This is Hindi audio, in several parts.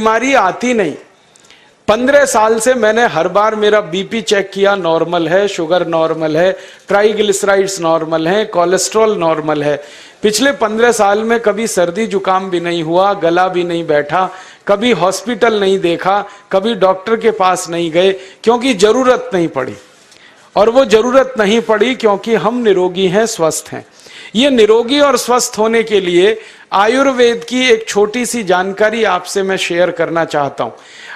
बीमारी आती नहीं। 15 साल से मैंने हर बार मेरा बीपी चेक किया, नॉर्मल है, शुगर नॉर्मल है, ट्राइग्लिसराइड्स नॉर्मल है, कोलेस्ट्रॉल नॉर्मल है। पिछले 15 साल में कभी सर्दी जुकाम भी नहीं हुआ, गला भी नहीं बैठा, कभी हॉस्पिटल नहीं देखा, कभी डॉक्टर के पास नहीं गए, क्योंकि जरूरत नहीं पड़ी। और वो जरूरत नहीं पड़ी क्योंकि हम निरोगी हैं, स्वस्थ हैं। ये निरोगी और स्वस्थ होने के लिए आयुर्वेद की एक छोटी सी जानकारी आपसे मैं शेयर करना चाहता हूं।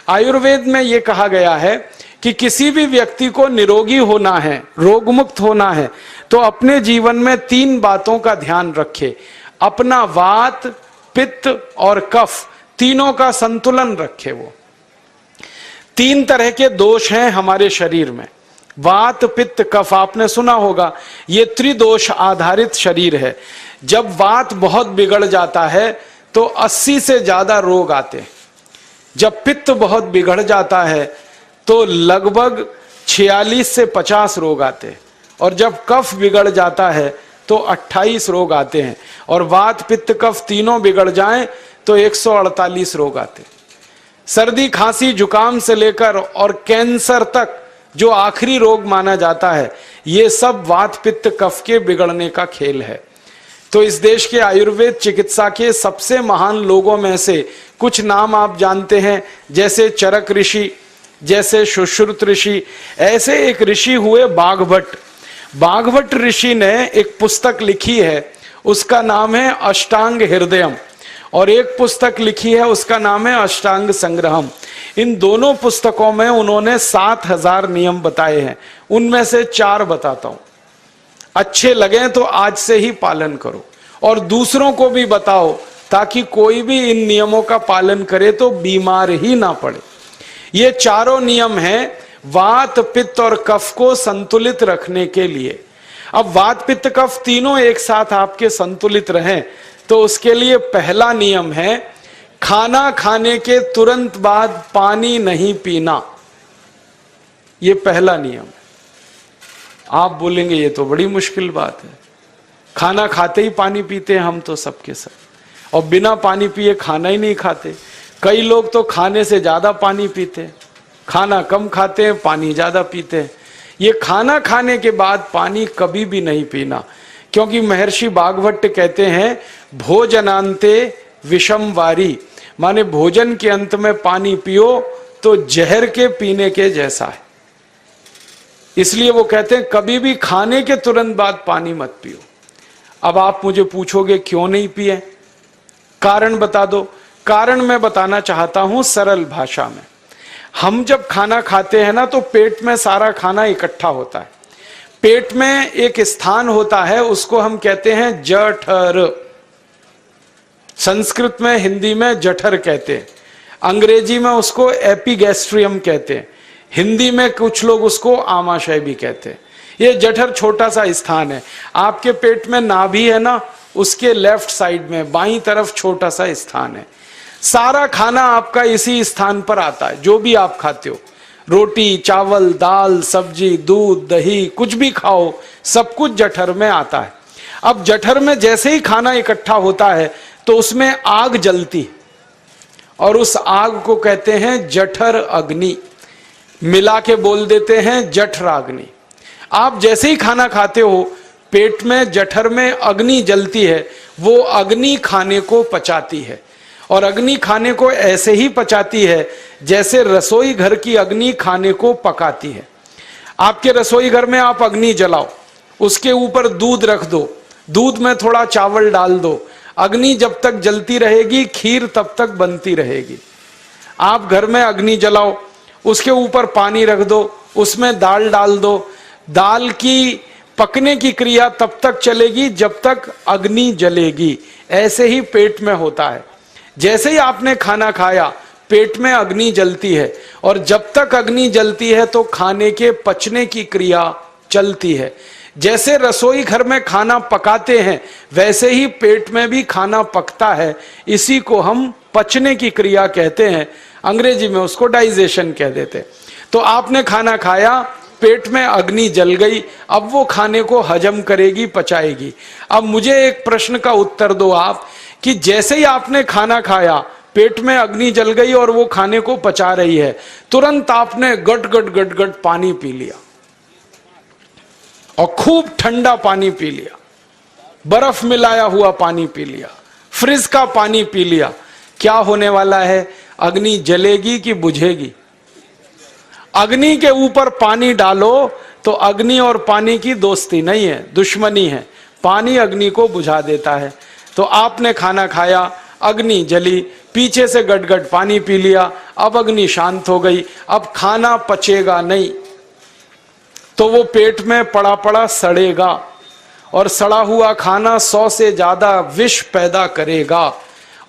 आयुर्वेद में ये कहा गया है कि किसी भी व्यक्ति को निरोगी होना है, रोग मुक्त होना है, तो अपने जीवन में 3 बातों का ध्यान रखे। अपना वात, पित्त और कफ तीनों का संतुलन रखे। वो 3 तरह के दोष हैं हमारे शरीर में, वात, पित्त, कफ। आपने सुना होगा ये त्रिदोष आधारित शरीर है। जब वात बहुत बिगड़ जाता है तो 80 से ज्यादा रोग आते हैं। जब पित्त बहुत बिगड़ जाता है तो लगभग 46 से 50 रोग आते हैं। और जब कफ बिगड़ जाता है तो 28 रोग आते हैं। और वात, पित्त, कफ तीनों बिगड़ जाएं तो 148 रोग आते हैं। सर्दी, खांसी, जुकाम से लेकर और कैंसर तक जो आखिरी रोग माना जाता है, ये सब वात, पित्त, कफ के बिगड़ने का खेल है। तो इस देश के आयुर्वेद चिकित्सा के सबसे महान लोगों में से कुछ नाम आप जानते हैं, जैसे चरक ऋषि, जैसे सुश्रुत ऋषि। ऐसे एक ऋषि हुए बाघभट्ट। बाघभट्ट ऋषि ने एक पुस्तक लिखी है, उसका नाम है अष्टांग हृदयम, और एक पुस्तक लिखी है उसका नाम है अष्टांग संग्रहम। इन दोनों पुस्तकों में उन्होंने 7000 नियम बताए हैं। उनमें से 4 बताता हूं, अच्छे लगे तो आज से ही पालन करो और दूसरों को भी बताओ, ताकि कोई भी इन नियमों का पालन करे तो बीमार ही ना पड़े। ये चारों नियम हैं वात, पित्त और कफ को संतुलित रखने के लिए। अब वात, पित्त, कफ तीनों एक साथ आपके संतुलित रहें तो उसके लिए पहला नियम है खाना खाने के तुरंत बाद पानी नहीं पीना। ये पहला नियम है। आप बोलेंगे ये तो बड़ी मुश्किल बात है, खाना खाते ही पानी पीते हैं हम तो सबके सब, और बिना पानी पिए खाना ही नहीं खाते। कई लोग तो खाने से ज्यादा पानी पीते हैं, खाना कम खाते हैं, पानी ज्यादा पीते हैं। ये खाना खाने के बाद पानी कभी भी नहीं पीना, क्योंकि महर्षि बाघभट्ट कहते हैं भोजनांते विषम वारी, माने भोजन के अंत में पानी पियो तो जहर के पीने के जैसा है। इसलिए वो कहते हैं कभी भी खाने के तुरंत बाद पानी मत पियो। अब आप मुझे पूछोगे क्यों नहीं पिए, कारण बता दो। कारण मैं बताना चाहता हूं सरल भाषा में। हम जब खाना खाते हैं ना तो पेट में सारा खाना इकट्ठा होता है। पेट में एक स्थान होता है, उसको हम कहते हैं जठर। संस्कृत में, हिंदी में जठर कहते हैं, अंग्रेजी में उसको एपिगैस्ट्रियम कहते हैं, हिंदी में कुछ लोग उसको आमाशय भी कहते हैं। ये जठर छोटा सा स्थान है। आपके पेट में नाभि है ना, उसके लेफ्ट साइड में बाईं तरफ छोटा सा स्थान है। सारा खाना आपका इसी स्थान पर आता है। जो भी आप खाते हो, रोटी, चावल, दाल, सब्जी, दूध, दही, कुछ भी खाओ, सब कुछ जठर में आता है। अब जठर में जैसे ही खाना इकट्ठा होता है तो उसमें आग जलती है, और उस आग को कहते हैं जठर अग्नि। मिला के बोल देते हैं जठराग्नि। आप जैसे ही खाना खाते हो, पेट में, जठर में अग्नि जलती है। वो अग्नि खाने को पचाती है, और अग्नि खाने को ऐसे ही पचाती है जैसे रसोई घर की अग्नि खाने को पकाती है। आपके रसोई घर में आप अग्नि जलाओ, उसके ऊपर दूध रख दो, दूध में थोड़ा चावल डाल दो, अग्नि जब तक जलती रहेगी खीर तब तक बनती रहेगी। आप घर में अग्नि जलाओ, उसके ऊपर पानी रख दो, उसमें दाल डाल दो, दाल की पकने की क्रिया तब तक चलेगी जब तक अग्नि जलेगी। ऐसे ही पेट में होता है। जैसे ही आपने खाना खाया, पेट में अग्नि जलती है, और जब तक अग्नि जलती है तो खाने के पचने की क्रिया चलती है। जैसे रसोई घर में खाना पकाते हैं, वैसे ही पेट में भी खाना पकता है। इसी को हम पचने की क्रिया कहते हैं, अंग्रेजी में उसको डाइजेशन कह देते हैं। तो आपने खाना खाया, पेट में अग्नि जल गई, अब वो खाने को हजम करेगी, पचाएगी। अब मुझे एक प्रश्न का उत्तर दो आप, कि जैसे ही आपने खाना खाया, पेट में अग्नि जल गई और वो खाने को पचा रही है, तुरंत आपने गट गट गट गट पानी पी लिया और खूब ठंडा पानी पी लिया, बर्फ मिलाया हुआ पानी पी लिया, फ्रिज का पानी पी लिया, क्या होने वाला है? अग्नि जलेगी कि बुझेगी? अग्नि के ऊपर पानी डालो तो अग्नि और पानी की दोस्ती नहीं है, दुश्मनी है। पानी अग्नि को बुझा देता है। तो आपने खाना खाया, अग्नि जली, पीछे से गटगट पानी पी लिया, अब अग्नि शांत हो गई, अब खाना पचेगा नहीं, तो वो पेट में पड़ा पड़ा सड़ेगा और सड़ा हुआ खाना 100 से ज्यादा विष पैदा करेगा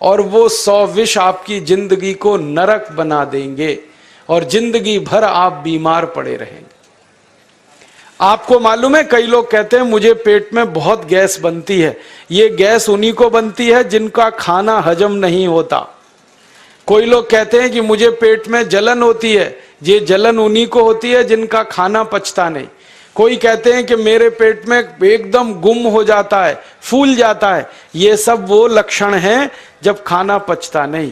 और वो 100 विष आपकी जिंदगी को नरक बना देंगे और जिंदगी भर आप बीमार पड़े रहेंगे। आपको मालूम है, कई लोग कहते हैं मुझे पेट में बहुत गैस बनती है। ये गैस उन्हीं को बनती है जिनका खाना हजम नहीं होता। कोई लोग कहते हैं कि मुझे पेट में जलन होती है, ये जलन उन्हीं को होती है जिनका खाना पचता नहीं। कोई कहते हैं कि मेरे पेट में एकदम गुम हो जाता है, फूल जाता है, ये सब वो लक्षण हैं जब खाना पचता नहीं।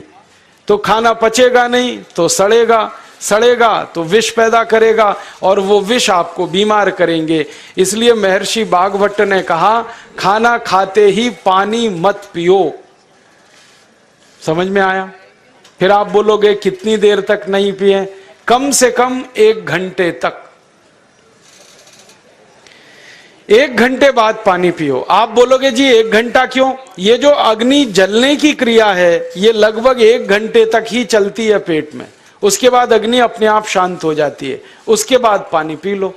तो खाना पचेगा नहीं तो सड़ेगा, सड़ेगा तो विष पैदा करेगा और वो विष आपको बीमार करेंगे। इसलिए महर्षि भागवत ने कहा, खाना खाते ही पानी मत पियो। समझ में आया? फिर आप बोलोगे कितनी देर तक नहीं पिए? कम से कम 1 घंटे तक। 1 घंटे बाद पानी पियो। आप बोलोगे जी 1 घंटा क्यों? ये जो अग्नि जलने की क्रिया है ये लगभग 1 घंटे तक ही चलती है पेट में, उसके बाद अग्नि अपने आप शांत हो जाती है, उसके बाद पानी पी लो।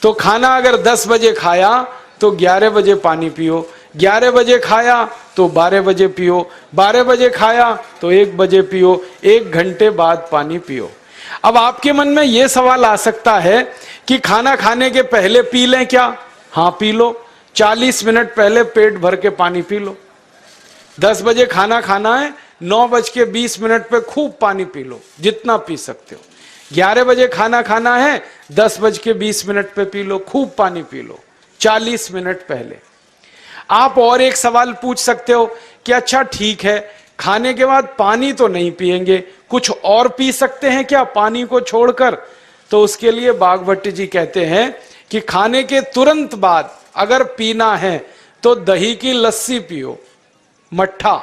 तो खाना अगर 10 बजे खाया तो 11 बजे पानी पियो, 11 बजे खाया तो 12 बजे पियो, 12 बजे खाया तो 1 बजे पियो, 1 घंटे बाद पानी पियो। अब आपके मन में यह सवाल आ सकता है कि खाना खाने के पहले पी लें क्या? हाँ पी लो, 40 मिनट पहले पेट भर के पानी पी लो। 10 बजे खाना खाना है, 9:20 पे खूब पानी पी लो, जितना पी सकते हो। 11 बजे खाना खाना है, 10:20 पे पी लो, खूब पानी पी लो, 40 मिनट पहले। आप और एक सवाल पूछ सकते हो कि अच्छा ठीक है, खाने के बाद पानी तो नहीं पिएंगे, कुछ और पी सकते हैं क्या पानी को छोड़कर? तो उसके लिए भागवत जी कहते हैं कि खाने के तुरंत बाद अगर पीना है तो दही की लस्सी पियो, मट्ठा।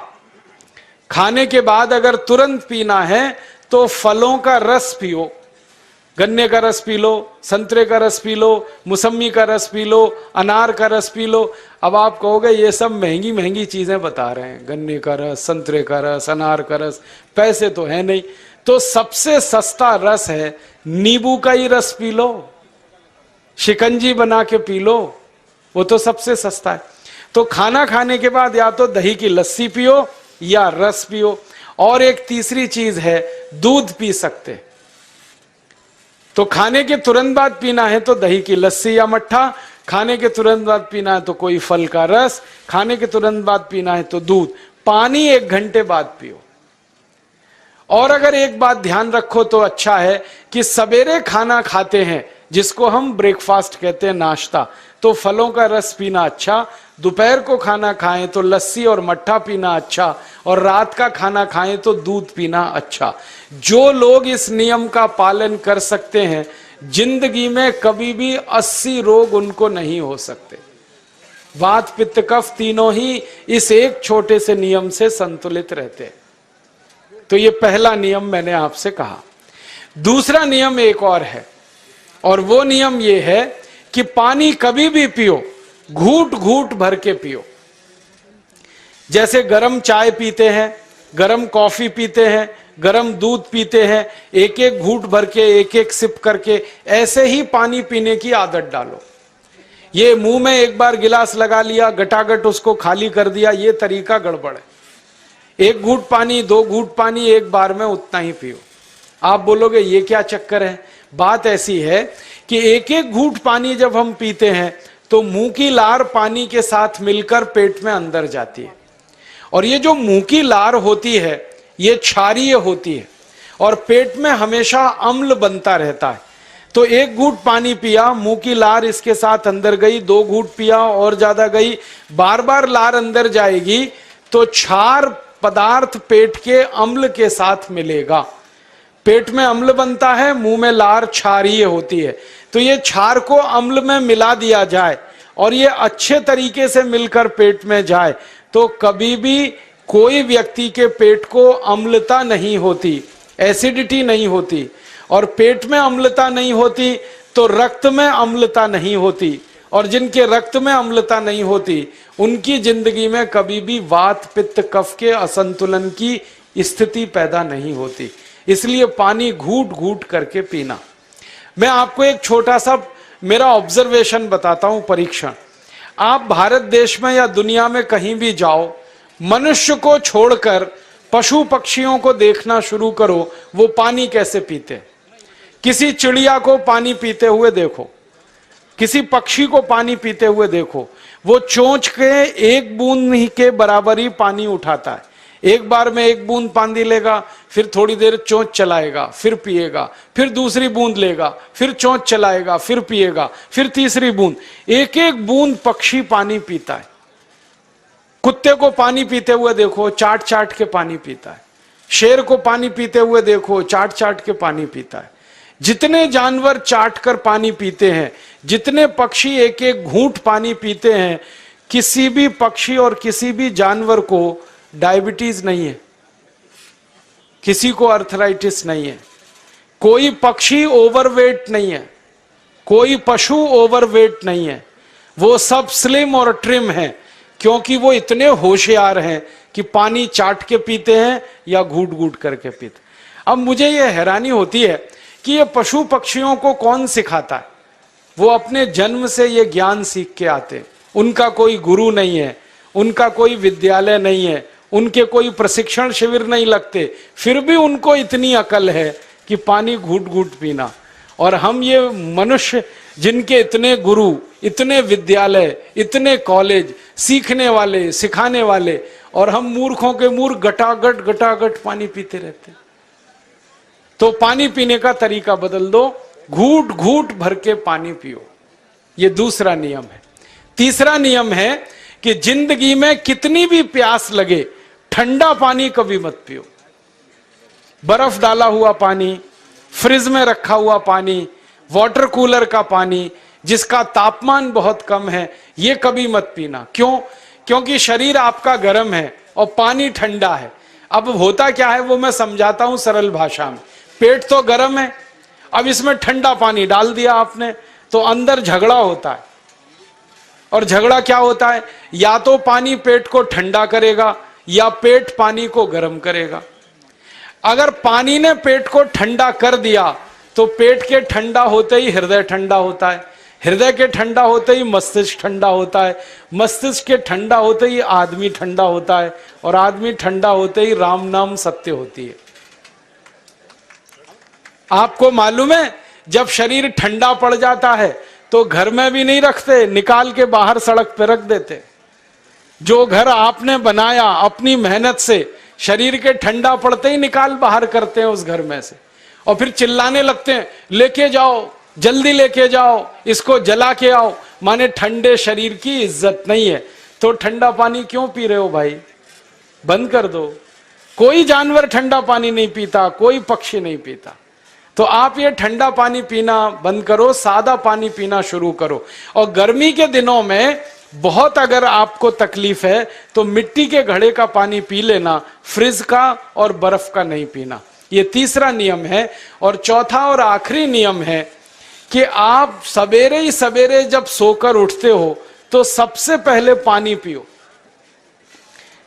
खाने के बाद अगर तुरंत पीना है तो फलों का रस पियो, गन्ने का रस पी लो, संतरे का रस पी लो, मौसमी का रस पी लो, अनार का रस पी लो। अब आप कहोगे ये सब महंगी महंगी चीजें बता रहे हैं, गन्ने का रस, संतरे का रस, अनार का रस, पैसे तो है नहीं। तो सबसे सस्ता रस है नींबू का ही रस पी लो, शिकंजी बना के पी लो, वो तो सबसे सस्ता है। तो खाना खाने के बाद या तो दही की लस्सी पियो या रस पियो। और एक तीसरी चीज है, दूध पी सकते। तो खाने के तुरंत बाद पीना है तो दही की लस्सी या मट्ठा, खाने के तुरंत बाद पीना है तो कोई फल का रस, खाने के तुरंत बाद पीना है तो दूध। पानी 1 घंटे बाद पियो। और अगर एक बात ध्यान रखो तो अच्छा है कि सवेरे खाना खाते हैं जिसको हम ब्रेकफास्ट कहते हैं, नाश्ता, तो फलों का रस पीना अच्छा, दोपहर को खाना खाएं तो लस्सी और मट्ठा पीना अच्छा, और रात का खाना खाएं तो दूध पीना अच्छा। जो लोग इस नियम का पालन कर सकते हैं जिंदगी में कभी भी 80 रोग उनको नहीं हो सकते। वात पित्त कफ तीनों ही इस एक छोटे से नियम से संतुलित रहते हैं। तो ये पहला नियम मैंने आपसे कहा। दूसरा नियम एक और है, और वो नियम ये है कि पानी कभी भी पियो, घूट घूट भर के पियो। जैसे गरम चाय पीते हैं, गरम कॉफी पीते हैं, गरम दूध पीते हैं, एक एक घूट भर के, एक एक सिप करके, ऐसे ही पानी पीने की आदत डालो। ये मुंह में एक बार गिलास लगा लिया, गटागट उसको खाली कर दिया, ये तरीका गड़बड़ है। 1 घूट पानी, 2 घूट पानी एक बार में उतना ही पियो। आप बोलोगे ये क्या चक्कर है? बात ऐसी है कि एक एक घूट पानी जब हम पीते हैं तो मुंह की लार पानी के साथ मिलकर पेट में अंदर जाती है, और ये जो मुंह की लार होती है ये क्षारीय होती है और पेट में हमेशा अम्ल बनता रहता है। तो 1 घूट पानी पिया, मुंह की लार इसके साथ अंदर गई, 2 घूट पिया और ज्यादा गई, बार बार लार अंदर जाएगी तो क्षार पदार्थ पेट के अम्ल के साथ मिलेगा। पेट में अम्ल बनता है, मुंह में लार क्षारीय होती है, तो ये क्षार को अम्ल में मिला दिया जाए और ये अच्छे तरीके से मिलकर पेट में जाए तो कभी भी कोई व्यक्ति के पेट को अम्लता नहीं होती, एसिडिटी नहीं होती। और पेट में अम्लता नहीं होती तो रक्त में अम्लता नहीं होती, और जिनके रक्त में अम्लता नहीं होती उनकी जिंदगी में कभी भी वात पित्त कफ के असंतुलन की स्थिति पैदा नहीं होती। इसलिए पानी घूट घूट करके पीना। मैं आपको एक छोटा सा मेरा ऑब्जर्वेशन बताता हूं, परीक्षण। आप भारत देश में या दुनिया में कहीं भी जाओ, मनुष्य को छोड़कर पशु पक्षियों को देखना शुरू करो, वो पानी कैसे पीते। किसी चिड़िया को पानी पीते हुए देखो, किसी पक्षी को पानी पीते हुए देखो, वो चोंच के एक बूंद ही के बराबर ही पानी उठाता है। एक बार में एक बूंद पानी लेगा, फिर थोड़ी देर चोंच चलाएगा, फिर पिएगा, फिर दूसरी बूंद लेगा, फिर चोंच चलाएगा, फिर पिएगा, फिर तीसरी बूंद। एक एक बूंद पक्षी पानी पीता है। कुत्ते को पानी पीते हुए देखो, चाट चाट के पानी पीता है। शेर को पानी पीते हुए देखो, चाट चाट के पानी पीता है। जितने जानवर चाट कर पानी पीते हैं, जितने पक्षी एक एक घूंट पानी पीते हैं, किसी भी पक्षी और किसी भी जानवर को डायबिटीज नहीं है, किसी को अर्थराइटिस नहीं है, कोई पक्षी ओवरवेट नहीं है, कोई पशु ओवरवेट नहीं है। वो सब स्लिम और ट्रिम हैं, क्योंकि वो इतने होशियार हैं कि पानी चाट के पीते हैं या घूट घूट करके पीते। अब मुझे ये हैरानी होती है कि ये पशु पक्षियों को कौन सिखाता है। वो अपने जन्म से ये ज्ञान सीख के आते, उनका कोई गुरु नहीं है, उनका कोई विद्यालय नहीं है, उनके कोई प्रशिक्षण शिविर नहीं लगते, फिर भी उनको इतनी अकल है कि पानी घूट घूट पीना। और हम ये मनुष्य जिनके इतने गुरु, इतने विद्यालय, इतने कॉलेज, सीखने वाले, सिखाने वाले, और हम मूर्खों के मूर्ख गटागट गटागट पानी पीते रहते। तो पानी पीने का तरीका बदल दो, घूट घूट भर के पानी पियो। ये दूसरा नियम है। तीसरा नियम है कि जिंदगी में कितनी भी प्यास लगे, ठंडा पानी कभी मत पियो। बर्फ डाला हुआ पानी, फ्रिज में रखा हुआ पानी, वाटर कूलर का पानी जिसका तापमान बहुत कम है, ये कभी मत पीना। क्यों? क्योंकि शरीर आपका गर्म है और पानी ठंडा है। अब होता क्या है वो मैं समझाता हूं सरल भाषा में। पेट तो गर्म है, अब इसमें ठंडा पानी डाल दिया आपने, तो अंदर झगड़ा होता है। और झगड़ा क्या होता है? या तो पानी पेट को ठंडा करेगा या पेट पानी को गर्म करेगा। अगर पानी ने पेट को ठंडा कर दिया तो पेट के ठंडा होते ही हृदय ठंडा होता है, हृदय के ठंडा होते ही मस्तिष्क ठंडा होता है, मस्तिष्क के ठंडा होते ही आदमी ठंडा होता है, और आदमी ठंडा होते ही राम नाम सत्य होती है। आपको मालूम है, जब शरीर ठंडा पड़ जाता है तो घर में भी नहीं रखते, निकाल के बाहर सड़क पर रख देते। जो घर आपने बनाया अपनी मेहनत से, शरीर के ठंडा पड़ते ही निकाल बाहर करते हैं उस घर में से, और फिर चिल्लाने लगते हैं, लेके जाओ, जल्दी लेके जाओ, इसको जला के आओ। माने ठंडे शरीर की इज्जत नहीं है। तो ठंडा पानी क्यों पी रहे हो भाई? बंद कर दो। कोई जानवर ठंडा पानी नहीं पीता, कोई पक्षी नहीं पीता। तो आप ये ठंडा पानी पीना बंद करो, सादा पानी पीना शुरू करो। और गर्मी के दिनों में बहुत अगर आपको तकलीफ है तो मिट्टी के घड़े का पानी पी लेना, फ्रिज का और बर्फ का नहीं पीना। ये तीसरा नियम है। और चौथा और आखिरी नियम है कि आप सवेरे ही सवेरे जब सोकर उठते हो तो सबसे पहले पानी पियो।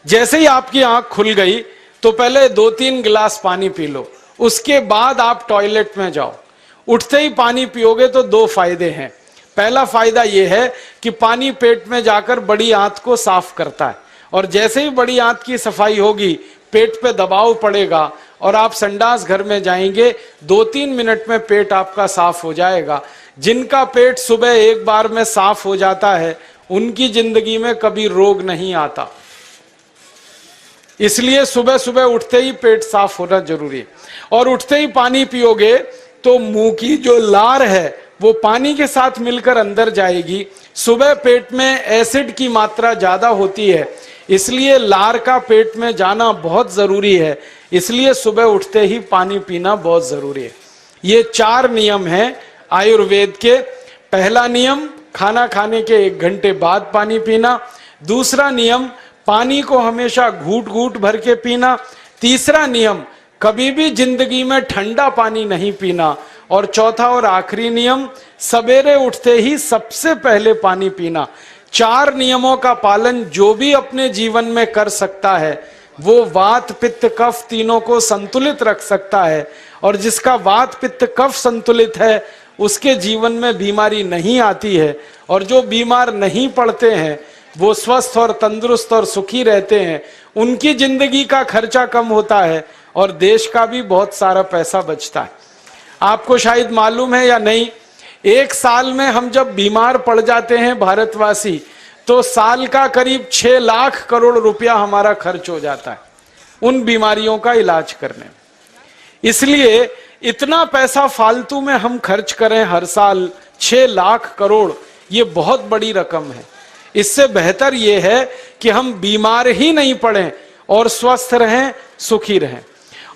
जैसे ही आपकी आंख खुल गई तो पहले 2-3 गिलास पानी पी लो, उसके बाद आप टॉयलेट में जाओ। उठते ही पानी पियोगे तो 2 फायदे हैं। पहला फायदा यह है कि पानी पेट में जाकर बड़ी आंत को साफ करता है, और जैसे ही बड़ी आंत की सफाई होगी पेट पे दबाव पड़ेगा और आप संडास घर में जाएंगे, 2-3 मिनट में पेट आपका साफ हो जाएगा। जिनका पेट सुबह एक बार में साफ हो जाता है उनकी जिंदगी में कभी रोग नहीं आता। इसलिए सुबह सुबह उठते ही पेट साफ होना जरूरी है। और उठते ही पानी पियोगे तो मुंह की जो लार है वो पानी के साथ मिलकर अंदर जाएगी। सुबह पेट में एसिड की मात्रा ज्यादा होती है, इसलिए लार का पेट में जाना बहुत जरूरी है, इसलिए सुबह उठते ही पानी पीना बहुत जरूरी है। ये 4 नियम हैं आयुर्वेद के। पहला नियम, खाना खाने के 1 घंटे बाद पानी पीना। दूसरा नियम, पानी को हमेशा घूट घूट भर के पीना। तीसरा नियम, कभी भी जिंदगी में ठंडा पानी नहीं पीना। और चौथा और आखिरी नियम, सवेरे उठते ही सबसे पहले पानी पीना। 4 नियमों का पालन जो भी अपने जीवन में कर सकता है, वो वात पित्त कफ तीनों को संतुलित रख सकता है। और जिसका वात पित्त कफ संतुलित है, उसके जीवन में बीमारी नहीं आती है। और जो बीमार नहीं पड़ते हैं, वो स्वस्थ और तंदुरुस्त और सुखी रहते हैं। उनकी जिंदगी का खर्चा कम होता है और देश का भी बहुत सारा पैसा बचता है। आपको शायद मालूम है या नहीं, 1 साल में हम जब बीमार पड़ जाते हैं भारतवासी, तो साल का करीब 6 लाख करोड़ रुपया हमारा खर्च हो जाता है उन बीमारियों का इलाज करने में। इसलिए इतना पैसा फालतू में हम खर्च करें हर साल 6 लाख करोड़, ये बहुत बड़ी रकम है। इससे बेहतर ये है कि हम बीमार ही नहीं पड़ें और स्वस्थ रहें, सुखी रहें।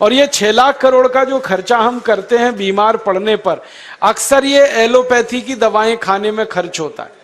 और ये 6 लाख करोड़ का जो खर्चा हम करते हैं बीमार पड़ने पर, अक्सर ये एलोपैथी की दवाएं खाने में खर्च होता है।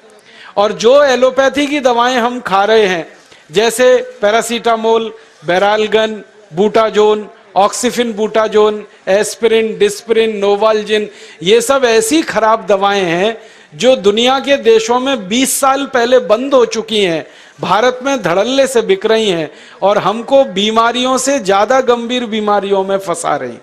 और जो एलोपैथी की दवाएं हम खा रहे हैं, जैसे paracetamol, Baralgan, Butazone, oxyphenbutazone, aspirin, Disprin, Novalgin, ये सब ऐसी खराब दवाएं हैं जो दुनिया के देशों में 20 साल पहले बंद हो चुकी हैं, भारत में धड़ल्ले से बिक रही हैं और हमको बीमारियों से ज्यादा गंभीर बीमारियों में फंसा रही हैं।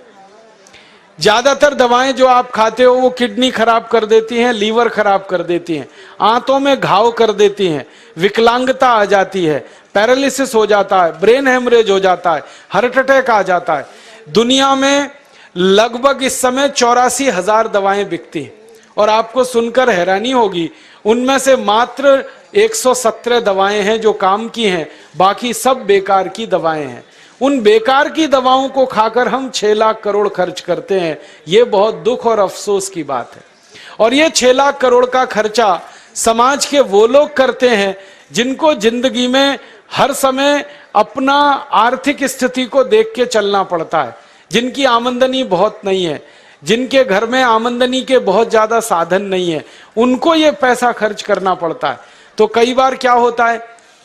ज्यादातर दवाएं जो आप खाते हो वो किडनी खराब कर देती हैं, लीवर खराब कर देती हैं, आंतों में घाव कर देती हैं, विकलांगता आ जाती है, पैरालिसिस हो जाता है, ब्रेन हेमरेज हो जाता है, हार्ट अटैक आ जाता है। दुनिया में लगभग इस समय 84,000 दवाएं बिकती हैं और आपको सुनकर हैरानी होगी, उनमें से मात्र 117 दवाएं हैं जो काम की हैं, बाकी सब बेकार की दवाएं हैं। उन बेकार की दवाओं को खाकर हम 6 लाख करोड़ खर्च करते हैं। ये बहुत दुख और अफसोस की बात है। और ये 6 लाख करोड़ का खर्चा समाज के वो लोग करते हैं जिनको जिंदगी में हर समय अपना आर्थिक स्थिति को देख के चलना पड़ता है, जिनकी आमदनी बहुत नहीं है, जिनके घर में आमदनी के बहुत ज्यादा साधन नहीं है, उनको ये पैसा खर्च करना पड़ता है। तो कई बार क्या होता है,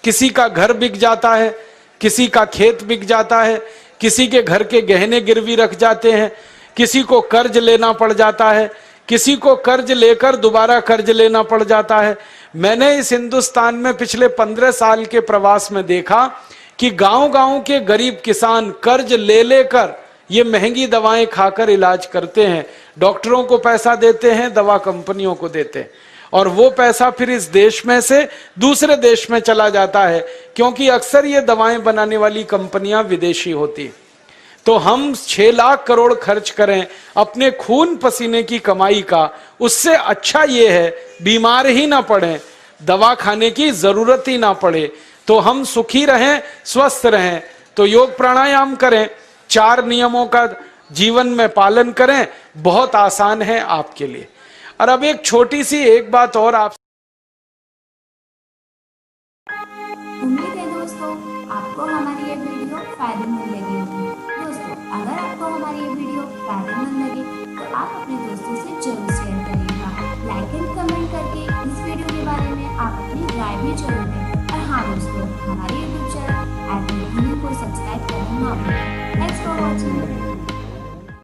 किसी का घर बिक जाता है, किसी का खेत बिक जाता है, किसी के घर के गहने गिरवी रख जाते हैं, किसी को कर्ज लेना पड़ जाता है, किसी को कर्ज लेकर दोबारा कर्ज लेना पड़ जाता है। मैंने इस हिंदुस्तान में पिछले 15 साल के प्रवास में देखा कि गांव-गांव के गरीब किसान कर्ज ले लेकर ये महंगी दवाएं खाकर इलाज करते हैं, डॉक्टरों को पैसा देते हैं, दवा कंपनियों को देते हैं, और वो पैसा फिर इस देश में से दूसरे देश में चला जाता है, क्योंकि अक्सर ये दवाएं बनाने वाली कंपनियां विदेशी होती हैं। तो हम 6 लाख करोड़ खर्च करें अपने खून पसीने की कमाई का, उससे अच्छा ये है बीमार ही ना पड़ें, दवा खाने की जरूरत ही ना पड़े, तो हम सुखी रहें, स्वस्थ रहें। तो योग प्राणायाम करें, 4 नियमों का जीवन में पालन करें, बहुत आसान है आपके लिए। और अब एक छोटी सी एक बात और आप, उम्मीद है दोस्तों आपको हमारी ये वीडियो फायदेमंद लगी होगी। दोस्तों अगर आपको हमारी ये वीडियो फायदेमंद लगे तो आप अपने दोस्तों से जरूर शेयर करिएगा। लाइक एंड कमेंट करके इस वीडियो के बारे में आप अपनी राय भी जरूर दें। और हाँ दोस्तों, हमारे YouTube चैनल को सब्सक्राइब करना ना भूलें। Thanks for watching.